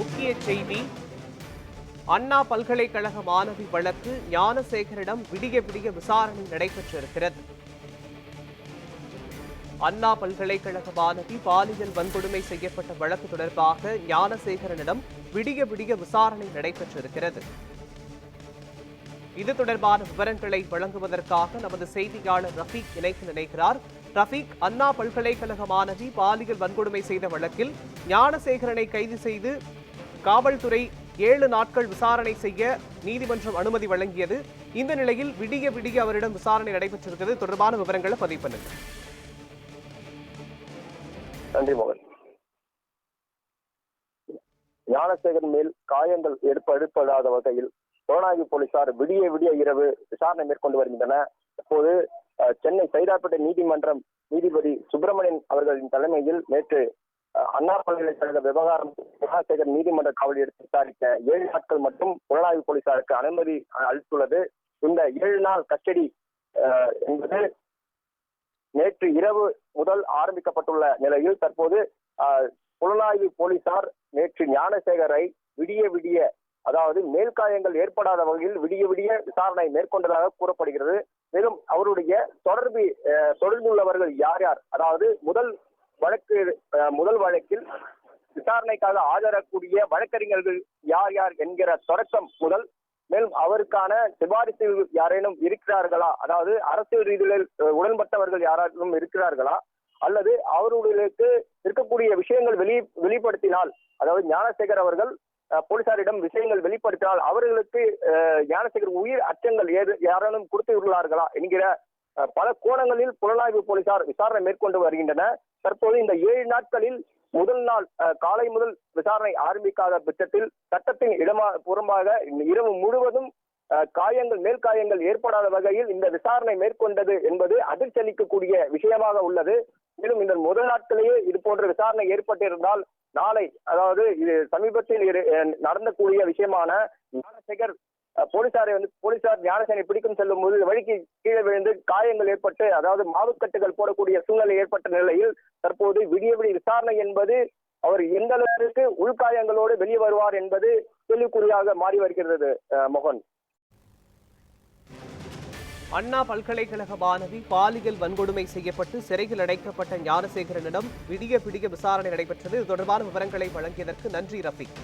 முக்கிய செய்தி. அண்ணா பல்கலைக்கழக மாணவி வழக்கு ஞானசேகரிடம் விடிய விடிய விசாரணை நடைபெற்றிருக்கிறது. அண்ணா பல்கலைக்கழக மாணவி பாலியல் வன்கொடுமை செய்யப்பட்ட வழக்கு தொடர்பாக ஞானசேகரனிடம் விடிய விடிய விசாரணை நடைபெற்றிருக்கிறது. இது தொடர்பான விவரங்களை வழங்குவதற்காக நமது செய்தியாளர் ரஃபீக் இணைக்க நினைக்கிறார். ரஃபீக், அண்ணா பல்கலைக்கழக மாணவி பாலியல் வன்கொடுமை செய்த வழக்கில் ஞானசேகரனை கைது செய்து காவல்துறை 7 நாட்கள் விசாரணை செய்ய நீதிமன்றம் அனுமதி வழங்கியது. இந்த நிலையில் விடிய விடிய அவரிடம் விசாரணை நடைபெற்றிருக்கிறது. தொடர்பான விவரங்களை பதிவு பண்ணுங்க. நன்றி மோகன். ஞானசேகரன் மேல் காயங்கள் எடுப்படாத வகையில் புலனாய்வு போலீசார் விடிய விடிய இரவு விசாரணை மேற்கொண்டு வருகின்றனர். அப்போது சென்னை சைதாப்பேட்டை நீதிமன்றம் நீதிபதி சுப்பிரமணியன் அவர்களின் தலைமையில் நேற்று அண்ணா பல்கலைக்கழக விவகாரம் ஞானசேகர் நீதிமன்ற காவல் எடுத்து விசாரிக்க 7 நாட்கள் மட்டும் புலனாய்வு போலீசாருக்கு அனுமதி அளித்துள்ளது. இந்த 7 நாள் கஸ்டடி என்பது நேற்று இரவு முதல் ஆரம்பிக்கப்பட்டுள்ள நிலையில் தற்போது புலனாய்வு போலீசார் நேற்று ஞானசேகரை விடிய விடிய, அதாவது மேல்காயங்கள் ஏற்படாத வகையில் விடிய விடிய விசாரணை மேற்கொண்டதாக கூறப்படுகிறது. மேலும் அவருடைய தொடர்புள்ளவர்கள் யார் யார், அதாவது முதல் வழக்கில் விசாரணைக்காக ஆஜராகக்கூடிய வழக்கறிஞர்கள் யார் யார் என்கிற தொடக்கம் முதல், மேலும் அவருக்கான சிபாரிசு யாரேனும் இருக்கிறார்களா, அதாவது அரசியல் ரீதியில் உடன்பட்டவர்கள் யாராலும் இருக்கிறார்களா, அல்லது அவர்களுக்கு இருக்கக்கூடிய விஷயங்கள் வெளிப்படுத்தினால், அதாவது ஞானசேகர் அவர்கள் போலீசாரிடம் விஷயங்கள் வெளிப்படுத்தினால் அவர்களுக்கு ஞானசேகர் உயிர் அச்சங்கள் யாராலும் கொடுத்துள்ளார்களா என்கிற பல கோணங்களில் புலனாய்வு போலீசார் விசாரணை மேற்கொண்டு வருகின்றனர். தற்போது இந்த 7 நாட்களில் முதல் நாள் காலை முதல் விசாரணை ஆரம்பிக்காத பட்சத்தில் சட்டத்தின் புறம்பாக இரவு முழுவதும் மேல்காயங்கள் ஏற்படாத வகையில் இந்த விசாரணை மேற்கொண்டது என்பது அதிர்ச்சி அளிக்கக்கூடிய விஷயமாக உள்ளது. மேலும் இந்த முதல் நாட்களிலேயே இது போன்ற விசாரணை ஏற்பட்டிருந்தால் நாளை, அதாவது இது சமீபத்தில் நடந்தக்கூடிய விஷயமான ஞானசேகர் போலீசார் ஞானசேகரை பிடிக்கும் செல்லும் போது வழிக்கு கீழே விழுந்து காயங்கள் ஏற்பட்டு, அதாவது மாவுக்கட்டுகள் போடக்கூடிய சூழ்நிலை ஏற்பட்ட நிலையில் தற்போது விடிய விடிய விசாரணை என்பது அவர் எந்த அளவிற்கு உள்காயங்களோடு வெளியே வருவார் என்பது கேள்விக்குறியாக மாறி வருகிறது. மோகன், அண்ணா பல்கலைக்கழக மாணவி பாலியல் வன்கொடுமை செய்யப்பட்டு சிறையில் அடைக்கப்பட்ட ஞானசேகரனிடம் விடிய விடிய விசாரணை நடைபெற்றது. இது தொடர்பான விவரங்களை வழங்கியதற்கு நன்றி ரஃபீக்.